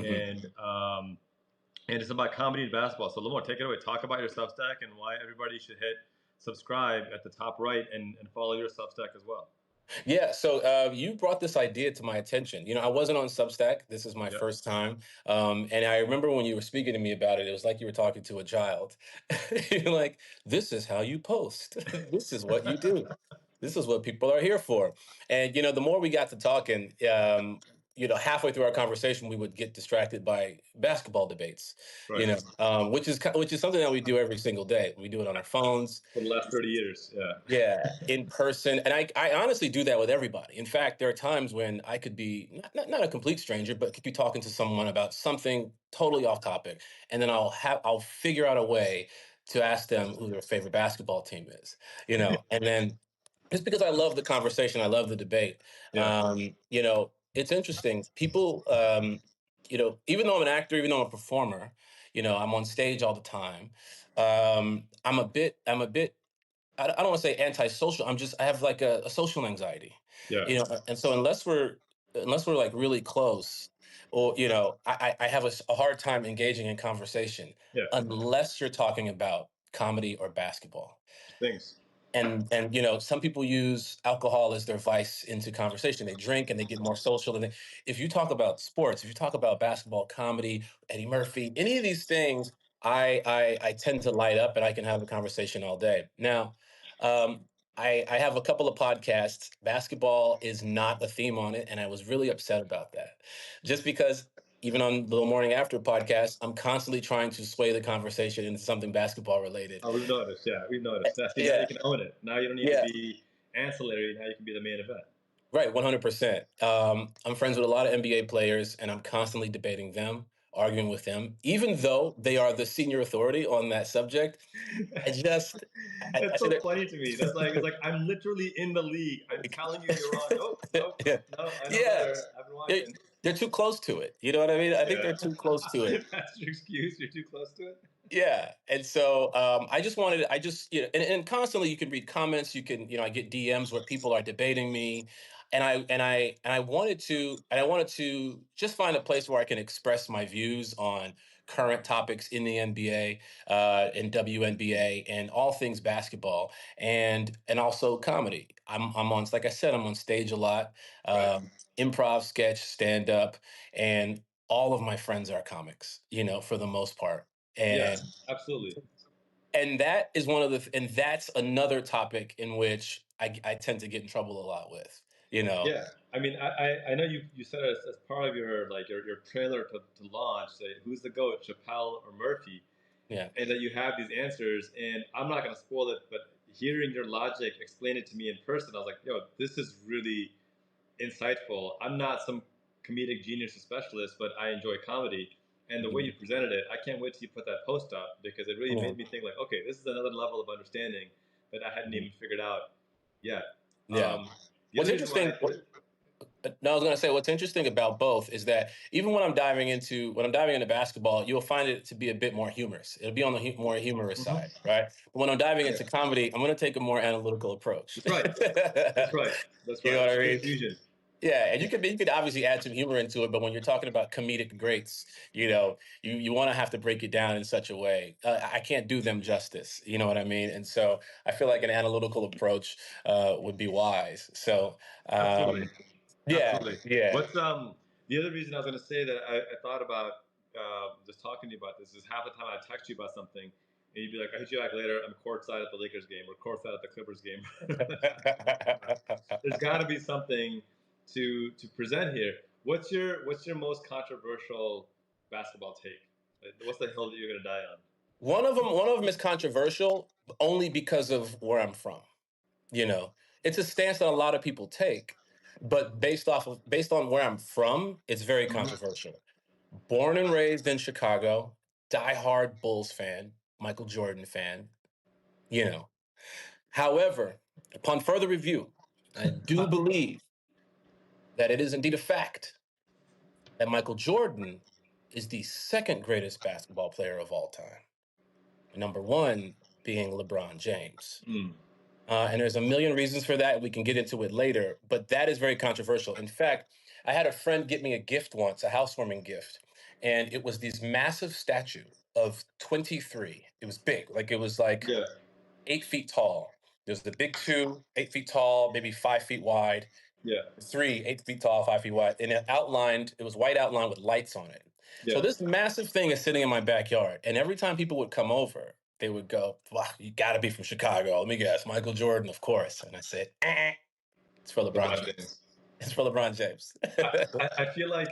Mhm. And it's about comedy and basketball. So Lamorne, take it away. Talk about your Substack and why everybody should hit subscribe at the top right and follow your Substack as well. Yeah, so you brought this idea to my attention. I wasn't on Substack. This is my Yep. first time. And I remember when you were speaking to me about it, it was like you were talking to a child. You're like, this is how you post. This is what you do. This is what people are here for. And, the more we got to talking, halfway through our conversation, we would get distracted by basketball debates, Right. which is something that we do every single day. We do it on our phones. For the last 30 years. Yeah. Yeah, in person. And I honestly do that with everybody. In fact, there are times when I could be not a complete stranger, but could be talking to someone about something totally off topic. And then I'll figure out a way to ask them who their favorite basketball team is, and then just because I love the conversation, I love the debate. Yeah. It's interesting. People, even though I'm an actor, even though I'm a performer, I'm on stage all the time. I'm a bit I don't want to say antisocial. I have like a social anxiety, Yeah. and so unless we're like really close, or I have a hard time engaging in conversation Yeah. unless you're talking about comedy or basketball. Things. And some people use alcohol as their vice into conversation. They drink and they get more social. And if you talk about sports, if you talk about basketball, comedy, Eddie Murphy, any of these things, I tend to light up and I can have a conversation all day. Now, um, I have a couple of podcasts. Basketball is not a theme on it, and I was really upset about that, just because even on the Morning After podcast, I'm constantly trying to sway the conversation into something basketball related. Oh, we've noticed. Yeah, we've noticed. Now, see, now you Yeah, can own it. Now you don't need to yeah. be ancillary. Now you can be the main event. Right, 100%. I'm friends with a lot of NBA players, and I'm constantly debating them, arguing with them, even though they are the senior authority on that subject. I just, I It's say so that. funny to me. That's like it's like I'm literally in the league. I'm telling you you're wrong. Nope, nope, Yeah, no, I know yeah. better. I've been They're, watching. they're too close to it. You know what I mean? I think Yeah. they're too close to it. That's your excuse. You're too close to it. Yeah. And so I just, and constantly you can read comments, I get DMs where people are debating me. And I wanted to just find a place where I can express my views on current topics in the NBA, in WNBA, and all things basketball, and also comedy. Like I said, I'm on stage a lot, Right. improv, sketch, stand up, and all of my friends are comics, for the most part. Yeah, And absolutely. that is and that's another topic in which I tend to get in trouble a lot with, Yeah, I mean, I know you said it as part of your like your trailer to launch. Say, who's the GOAT, Chappelle or Murphy? Yeah. And that you have these answers. And I'm not going to spoil it, but hearing your logic explain it to me in person, I was like, yo, this is really insightful. I'm not some comedic genius or specialist, but I enjoy comedy. And the way you Mhm. presented it, I can't wait till you put that post up because it really Yeah. made me think like, okay, this is another level of understanding that I hadn't Mhm. even figured out yet. Yeah. Um, the What's other reason why interesting, no, I was going to say what's interesting about both is that even when I'm diving into basketball, you'll find it to be a bit more humorous. It'll be on the more humorous Mhm. side, right? But when I'm diving Yeah, into comedy, I'm going to take a more analytical approach. that's right. That's right. That's You right. know what I Create mean? a fusion. Yeah, and you could obviously add some humor into it, but when you're talking about comedic greats, you want to have to break it down in such a way. I can't do them justice. You know what I mean? And so I feel like an analytical approach would be wise. So Absolutely. um, yeah, Absolutely. yeah. What's the other reason I was going to say that I thought about just talking to you about this is half the time I text you about something and you'd be like, I'll hit you back later. I'm courtside at the Lakers game or courtside at the Clippers game. There's got to be something to present here. What's your most controversial basketball take? Like, what's the hill that you're going to die on? One of them is controversial only because of where I'm from. You know, it's a stance that a lot of people take, but based on where I'm from, it's very Mhm. controversial. Born and raised in Chicago, diehard Bulls fan, Michael Jordan fan, you know. However, upon further review, I do believe that it is indeed a fact that Michael Jordan is the second greatest basketball player of all time. Number one being LeBron James. Mm. And there's a million reasons for that. We can get into it later, but that is very controversial. In fact, I had a friend get me a gift once, a housewarming gift, and it was this massive statue of 23. It was big, like it was like Yeah. 8 feet tall. There's the big two, 8 feet tall, maybe 5 feet wide. Yeah. Three, 8 feet tall, 5 feet wide, and it was white outline with lights on it. So Yeah. this massive thing is sitting in my backyard, and every time people would come over, they would go, "Wow, you got to be from Chicago." Let me guess, Michael Jordan, of course. And I said, "It's for LeBron LeBron James. James. It's for LeBron James." I feel like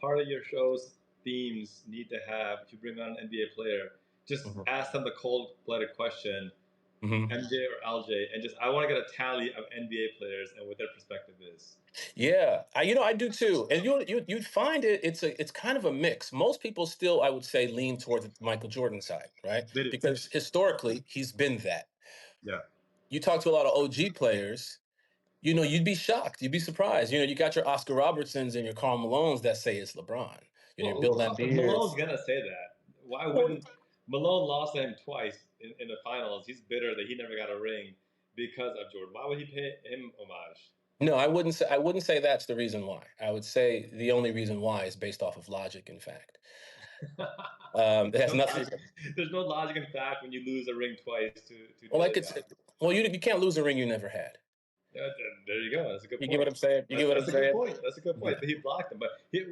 part of your show's themes need to have, if you bring on an NBA player, just Mhm. ask them the cold-blooded question, Mhm. MJ or LJ, and just I want to get a tally of NBA players and what their perspective is. Yeah, I do too. And you'd find it's kind of a mix. Most people still, I would say, lean towards the Michael Jordan side, right? They do. Because historically he's been that. Yeah. You talk to a lot of OG players, you'd be shocked. You'd be surprised. You got your Oscar Robertsons and your Karl Malones that say it's LeBron. Your Bill Well, Malone's Lambiers. gonna say that. Why Well, wouldn't Malone lost to him twice in the finals? He's bitter that he never got a ring because of Jordan. Why would he pay him homage? no, I wouldn't say that's the reason why. I would say the only reason why is based off of logic, in fact. It has No nothing. logic. There's no logic in fact when you lose a ring twice to Well, the I other could guy. say, well, you can't lose a ring you never had. Yeah, there you go. That's a good You get what point. I'm saying? You get what I'm That's a good saying? point. That's a good Yeah. point. But he blocked him. But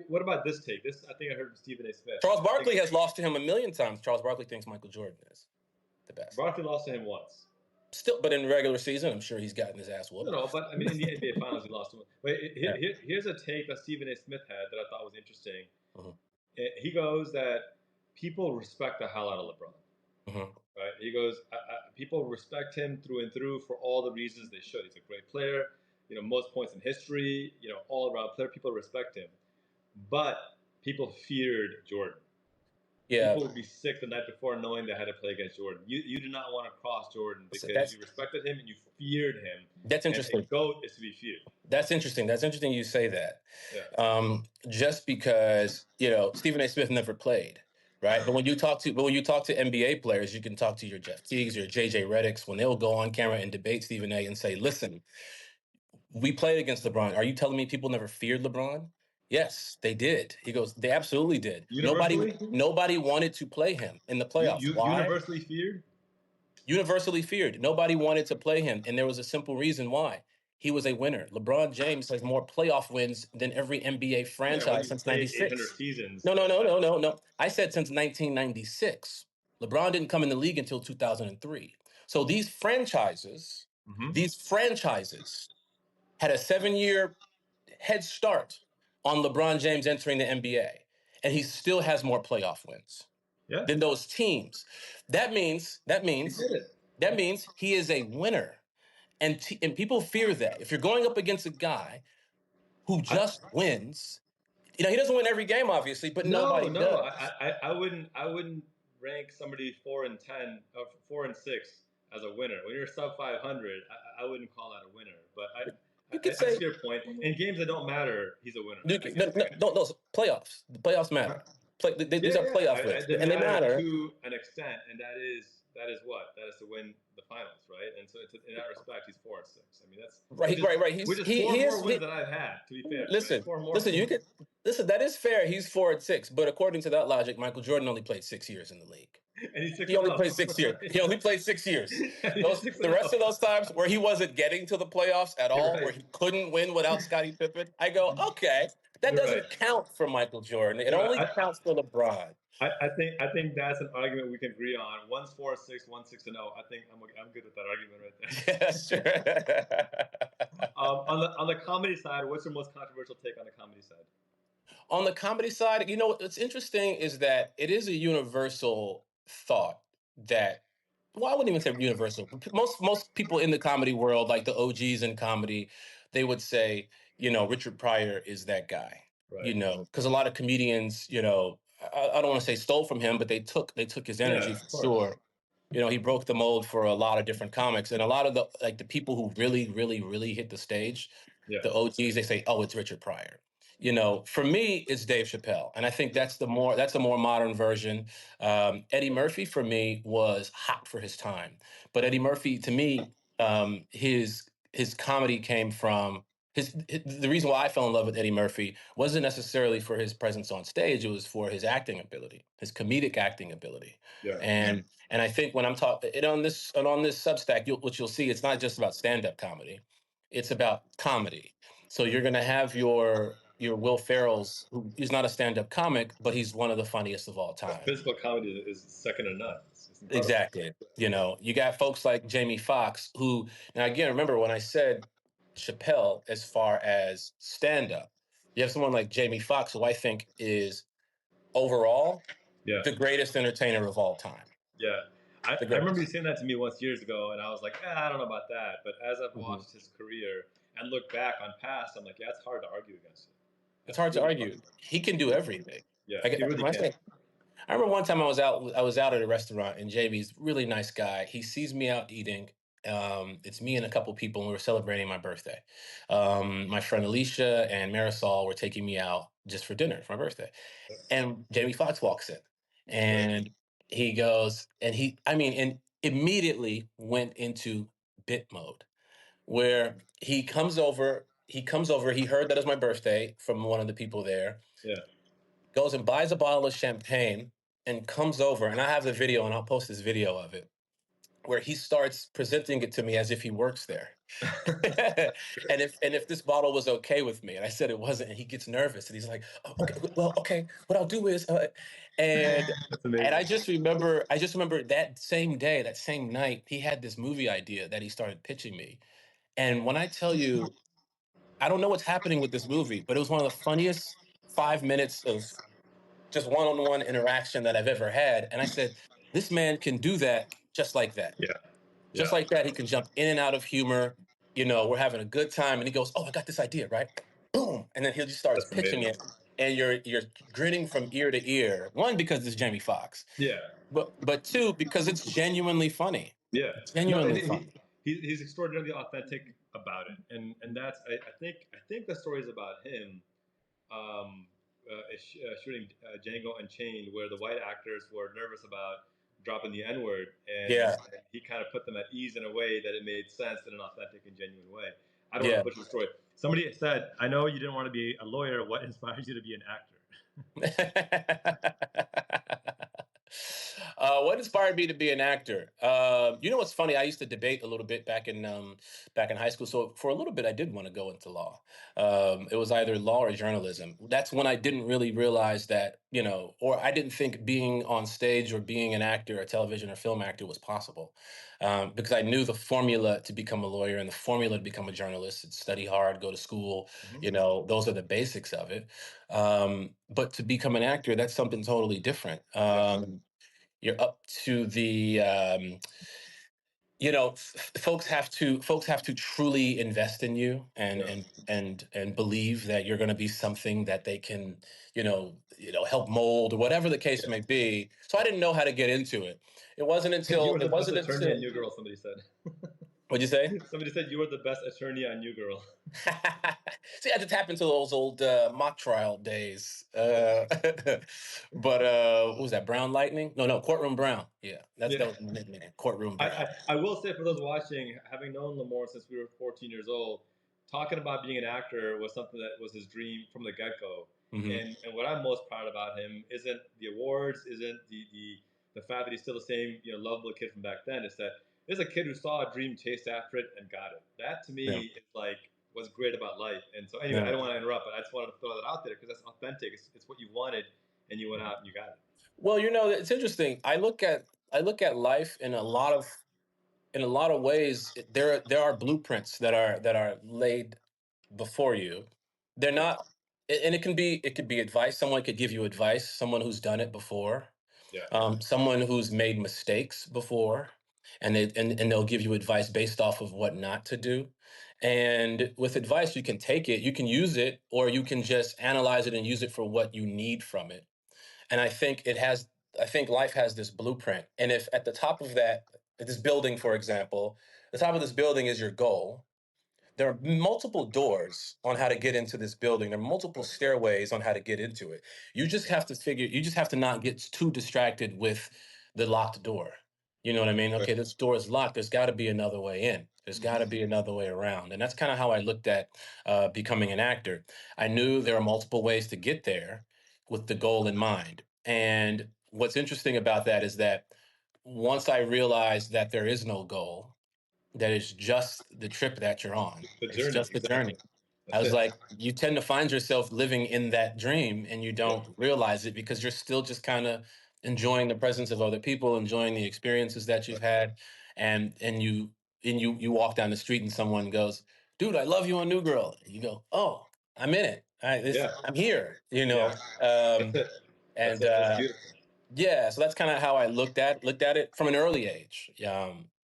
what about this take? This I think I heard from Stephen A. Smith. Charles I think Barkley has lost to him a million times. Charles Barkley thinks Michael Jordan is the best. Barkley lost to him once. Still, but in regular season, I'm sure he's gotten his ass No, whooped. no, but I mean, in the NBA Finals, he lost to him. But Yeah. here's a take that Stephen A. Smith had that I thought was interesting. Mhm. He goes that people respect the hell out of LeBron. Mhm. Right? He goes, people respect him through and through for all the reasons they should. He's a great player. Most points in history. All around player. People respect him, but people feared Jordan. Yeah. People would be sick the night before knowing they had to play against Jordan. You did not want to cross Jordan So because you respected him and you feared him. that's And a interesting. GOAT is to be feared. That's interesting. That's interesting you say that. Yeah. Just because, Stephen A. Smith never played, right? But when you talk to NBA players, you can talk to your Jeff Teagues, your JJ Redicks, when they'll go on camera and debate Stephen A. and say, listen, we played against LeBron. Are you telling me people never feared LeBron? Yes, they did. He goes, they absolutely did. Nobody, Universally, nobody wanted to play him in the playoffs. Why? universally feared. Universally feared. Nobody wanted to play him, and there was a simple reason why. He was a winner. LeBron James has more playoff wins than every NBA Yeah, when franchise you since played 800 '96. seasons, No, no, no, no, no, no. I said since 1996. LeBron didn't come in the league until 2003. So Mhm. these franchises had a 7-year head start on LeBron James entering the NBA, and he still has more playoff wins Yeah, than those teams. That means that he means did it. that means he is a winner, and people fear that if you're going up against a guy who I, just wins, he doesn't win every game, obviously, but no, nobody no, does. I wouldn't rank somebody 4-10 or 4-6 as a winner. When you're sub 500, I wouldn't call that a winner. But You could I say see your point. In games that don't matter, he's a winner. I no, get it. no, no, those playoffs. The playoffs matter. Yeah, These are yeah. playoff wins, They and they matter matter. to an extent, and that is what that is to win the finals, right? And so in that respect, he's 4-6. I mean, that's Right, which is right, right. which is He four more is. wins than I've had. To be fair, right? Listen, Four more listen. You wins. could listen. That is fair. He's 4-6, but according to that logic, Michael Jordan only played 6 years in the league. And he's six He and only zero, played 6 years. right? He only played 6 years. And he's Those six the and rest zero. of those times where he wasn't getting to the playoffs at You're all, right. where he couldn't win without Scottie Pippen, I go, okay, that You're right. doesn't count for Michael Jordan. It You're right. only counts for LeBron. I think that's an argument we can agree on. One's 4-6, one's 6-0. I think I'm good with that argument right there. Yeah, sure. On the comedy side, what's your most controversial take on the comedy side? On the comedy side, what's interesting is that it is a universal thought that, well, I wouldn't even say universal. Most people in the comedy world, like the OGs in comedy, they would say, Richard Pryor is that guy. Right. Because a lot of comedians, I don't want to say stole from him, but they took his Yeah, energy of for course. sure. He broke the mold for a lot of different comics, and a lot of the people who really, really, really hit the stage, Yeah. the OGs, they say, "Oh, it's Richard Pryor." For me, it's Dave Chappelle, and I think that's a more modern version. Eddie Murphy for me was hot for his time, but Eddie Murphy to me, his comedy came from the reason why I fell in love with Eddie Murphy wasn't necessarily for his presence on stage. It was for his acting ability, his comedic acting ability. Yeah. And I think when I'm talking it on this Substack, what you'll see, it's not just about stand up comedy, it's about comedy. So you're going to have your Will Ferrell's, who is not a stand up comic, but he's one of the funniest of all time. Physical comedy is second to none. It's incredible. Exactly. You know, you got folks like Jamie Foxx, who, now again, remember when I said Chappelle as far as stand up, you have someone like Jamie Foxx, who I think is overall Yeah. the greatest entertainer of all time. Yeah. I, The I remember you greatest. saying that to me once years ago, and I was like, I don't know about that. But as I've Mhm. watched his career and look back on past, I'm like, yeah, it's hard to argue against it. It's That's hard to really hard. argue. He can do everything. Yeah, he Like, really when I can. say, I remember one time I was out at a restaurant, and JB's really nice guy. He sees me out eating. It's me and a couple people, and we were celebrating my birthday. My friend Alicia and Marisol were taking me out just for dinner for my birthday. And Jamie Foxx walks in, Right. and he goes, and I mean, and immediately went into bit mode where he comes over, he heard that it was my birthday from one of the people there, Yeah. goes and buys a bottle of champagne and comes over, and I have the video, and I'll post this video of it, where he starts presenting it to me as if he works there. And if this bottle was okay with me, and I said it wasn't, and he gets nervous, and he's like, "Oh, okay, well, okay, what I'll do is," and That's and amazing. I just remember that same day, that same night, he had this movie idea that he started pitching me. And when I tell you, I don't know what's happening with this movie, but it was one of the funniest 5 minutes of just one-on-one interaction that I've ever had. And I said, this man can do that just like that. Yeah. Just Yeah. like that, he can jump in and out of humor. You know, we're having a good time, and he goes, "Oh, I got this idea, right?" Boom, and then he just starts That's pitching amazing. it, and you're grinning from ear to ear. One, because it's Jamie Foxx, Yeah. but two, because it's genuinely funny. Yeah. No, and Genuinely funny. he's extraordinarily authentic about it, and that's I think the story is about him shooting Django Unchained, where the white actors were nervous about dropping the N word, and Yeah, he kind of put them at ease in a way that it made sense in an authentic and genuine way. I don't want yeah. to butcher the story. Somebody said, "I know you didn't want to be a lawyer. What inspires you to be an actor?" What inspired me to be an actor? You know what's funny? I used to debate a little bit back in high school. So for a little bit, I did want to go into law. It was either law or journalism. That's when I didn't really realize that, you know, or I didn't think being on stage or being an actor, a television or film actor, was possible, because I knew the formula to become a lawyer and the formula to become a journalist: it's study hard, go to school. Mm-hmm. You know, those are the basics of it. But to become an actor, that's something totally different. Yeah. You're up to the you know, folks have to truly invest in you and Yeah. and believe that you're going to be something that they can, help mold, or whatever the case Yeah. may be. So I didn't know how to get into it. You were It the best wasn't attorney on until New Girl. Somebody said. what'd you say? Somebody said you were the best attorney on New Girl. See, I had to tap into those old mock trial days. But what was that? Brown Lightning? No, no, Courtroom Brown. Yeah, Yeah. that was the nickname. Courtroom I, Brown. I will say for those watching, having known Lamorne since we were 14 years old, talking about being an actor was something that was his dream from the get go. Hmm. And what I'm most proud about him isn't the awards, isn't the fact that he's still the same lovable kid from back then. It's that there's a kid who saw a dream, chased after it, and got it. That to Yeah, me is like what's great about life. And so anyway, I yeah. don't want to interrupt, but I just wanted to throw that out there because that's authentic. It's what you wanted, and you went out and you got it. Well, it's interesting. I look at life in a lot of ways. There are blueprints that are laid before you. They're Yeah. not, and it could be advice. Someone could give you advice. Someone who's done it before. Yeah. Someone who's made mistakes before, and they'll give you advice based off of what not to do. And with advice, you can take it, you can use it, or you can just analyze it and use it for what you need from it. And I think life has this blueprint. And if at the top of this building, for example, the top of this building is your goal, there are multiple doors on how to get into this building. There are multiple Right. stairways on how to get into it. You just have to not get too distracted with the locked door. You know what I mean? Right. Okay, this door is locked. There's got to be another way in. There's got to Hmm. be another way around. And that's kind of how I looked at becoming an actor. I knew there are multiple ways to get there with the goal in mind. And what's interesting about that is that once I realized that there is no goal, that it's just the trip that you're on, The it's journey, just the exactly. journey. I That's was it. like, you tend to find yourself living in that dream and you Yeah, don't realize it because you're still just kind of enjoying the presence of other people, enjoying the experiences that you've had. And you walk down the street and someone goes, dude, I love you on New Girl. And you go, oh, I'm in it. yeah, I'm here, yeah. That's Um, it. That's and it. That's beautiful. yeah, so that's kind of how I looked at it from an early age.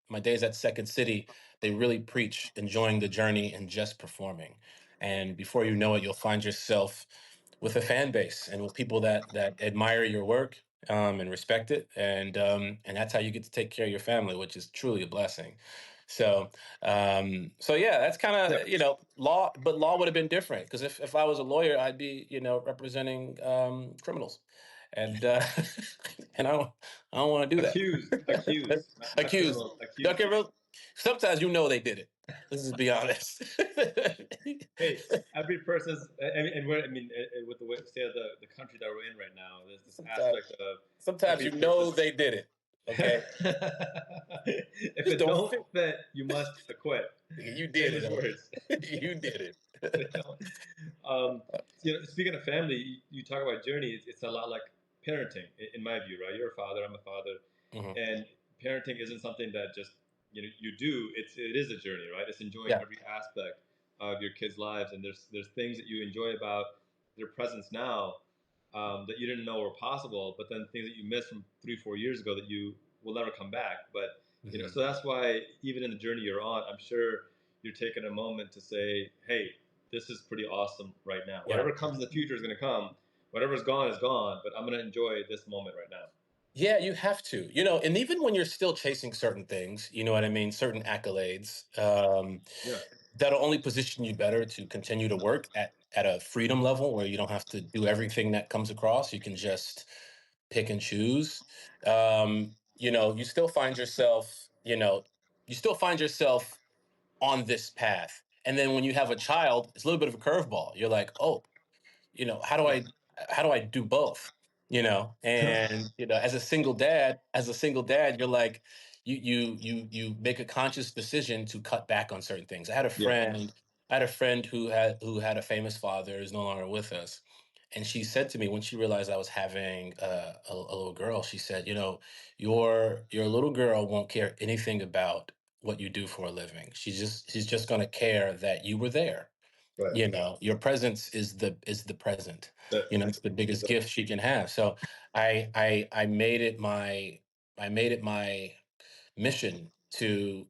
My days at Second City, they really preach enjoying the journey and just performing. And before you know it, you'll find yourself with a fan base and with people that admire your work and respect it, and that's how you get to take care of your family, which is truly a blessing. So, so yeah, that's kind Yeah. of law, but law would have been different because if I was a lawyer, I'd be representing criminals, and and I don't want to do Accused, that. accused, not Accused. criminals, Okay, accused. well, sometimes they did it. Let's just be honest. Hey, every person's, and we're, I mean, with the state of the country that we're in right now, there's this sometimes, aspect of sometimes every person's. they did it. Okay, If just it don't don't fit. fit, you must acquit. You did Famous it. words. You did You it. know? Speaking of family, you talk about journey. It's a lot like parenting, in my view, right? You're a father. I'm a father, Mhm. and parenting isn't something that just you do. It is a journey, right? It's enjoying Yeah. every aspect of your kids' lives, and there's things that you enjoy about their presence now that you didn't know were possible, but then things that you missed from 3 4 years ago that you will never come back. But Mhm. so that's why even in the journey you're on, I'm sure you're taking a moment to say, hey, this is pretty awesome right now. Yeah. Whatever comes in the future is going to come. Whatever's gone is gone, but I'm going to enjoy this moment right now. Yeah, you have to, and even when you're still chasing certain things, you know what I mean, certain accolades, Yeah, that'll only position you better to continue to work at a freedom level where you don't have to do everything that comes across. You can just pick and choose. You still find yourself on this path. And then when you have a child, it's a little bit of a curveball. You're like, oh, you know how do yeah, i how do I do both, and as a single dad, you're like, you make a conscious decision to cut back on certain things. yeah, I had a friend who had a famous father who's no longer with us, and she said to me when she realized I was having a little girl, she said, your little girl won't care anything about what you do for a living. She's just going to care that you were there. right. Your presence is the present. That's It's the biggest exactly. gift she can have. So I made it my mission to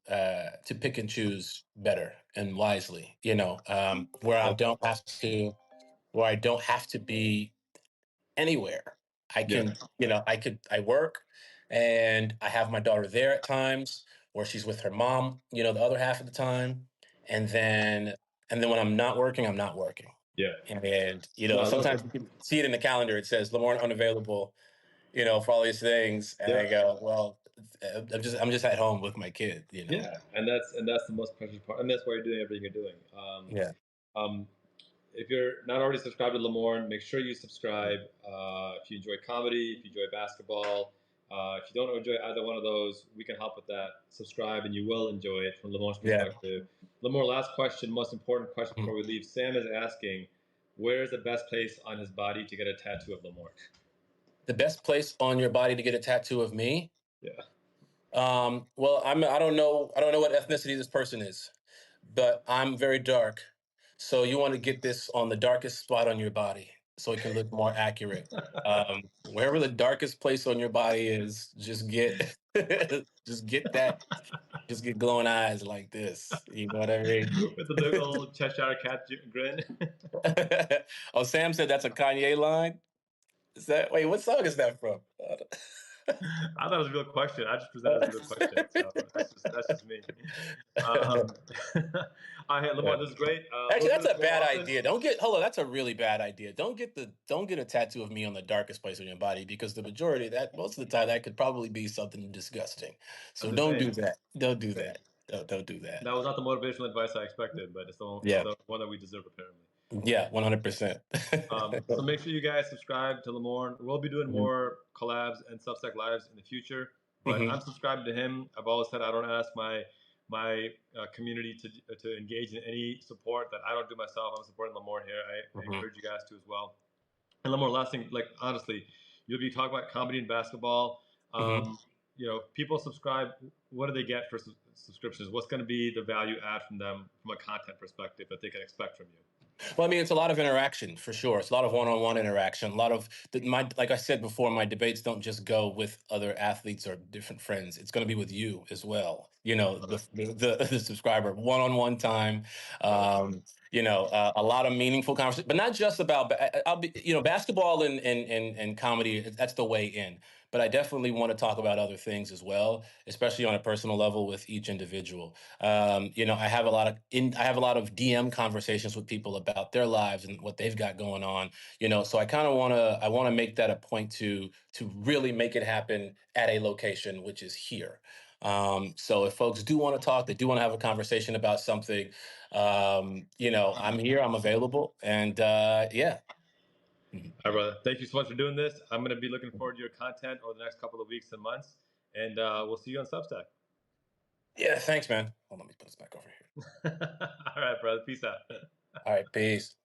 pick and choose better and wisely, where I That's don't have to where I don't have to be anywhere. I yeah, can, I work and I have my daughter there at times where she's with her mom, the other half of the time. And then when I'm not working, I'm not working. yeah. And No, I love sometimes it. you can see it in the calendar. It says Lamorne unavailable, for all these things. And Yeah, I go, well, I'm just at home with my kid. yeah, and that's the most precious part, and that's why you're doing everything you're doing. Yeah. Um, if you're not already subscribed to Lamorne, make sure you subscribe. If you enjoy comedy, if you enjoy basketball, if you don't enjoy either one of those, we can help with that. Subscribe, and you will enjoy it from Lamorne's Yeah. perspective. Lamorne, last question, most important question before Mhm. we leave. Sam is asking, where is the best place on his body to get a tattoo of Lamorne? The best place on your body to get a tattoo of me? Yeah. Well, I don't know what ethnicity this person is, but I'm very dark. So you want to get this on the darkest spot on your body so it can look more accurate. Wherever the darkest place on your body is, just get just get that, just get glowing eyes like this. You know what I mean? With the big old Cheshire cat grin. Oh, Sam said that's a Kanye line. Wait, what song is that from? I thought it was a real question. I just presented it as a real question. So that's just me. Um, all right, Lamar, Yeah. this is great. Actually, We'll do that's this a more bad often. idea. Don't get hold on. That's a really bad idea. Don't get a tattoo of me on the darkest place on your body because the majority of that most of the time that could probably be something disgusting. I'm So just don't do saying. that. Don't do Saying. that. Don't do that. That was not the motivational advice I expected, but it's Yeah. the one that we deserve apparently. Yeah. 100%. So make sure you guys subscribe to Lamorne. We'll be doing more collabs and Substack lives in the future, but I'm Hmm. subscribed to him. I've always said I don't ask my community to engage in any support that I don't do myself. I'm supporting Lamorne here. I Hmm. encourage you guys to as well. And Lamorne, last thing, like honestly, you'll be talking about comedy and basketball. Hmm. People subscribe. What do they get for subscriptions? What's going to be the value add from them from a content perspective that they can expect from you? Well, I mean, it's a lot of interaction for sure. It's a lot of one-on-one interaction. A lot of like I said before, my debates don't just go with other athletes or different friends. It's going to be with you as well. Love it. The subscriber one-on-one time. Love it. A lot of meaningful conversation, but not just about. I'll be, basketball and comedy. That's the way in. But I definitely want to talk about other things as well, especially on a personal level with each individual. I have a lot of DM conversations with people about their lives and what they've got going on. So I want to make that a point to really make it happen at a location, which is here. So if folks do want to talk, they do want to have a conversation about something, I'm here, I'm available, and yeah. Mhm. All right, brother. Thank you so much for doing this. I'm going to be looking forward to your content over the next couple of weeks and months, and we'll see you on Substack. Yeah, thanks, man. Hold on, let me put this back over here. All right, brother. Peace out. All right, peace.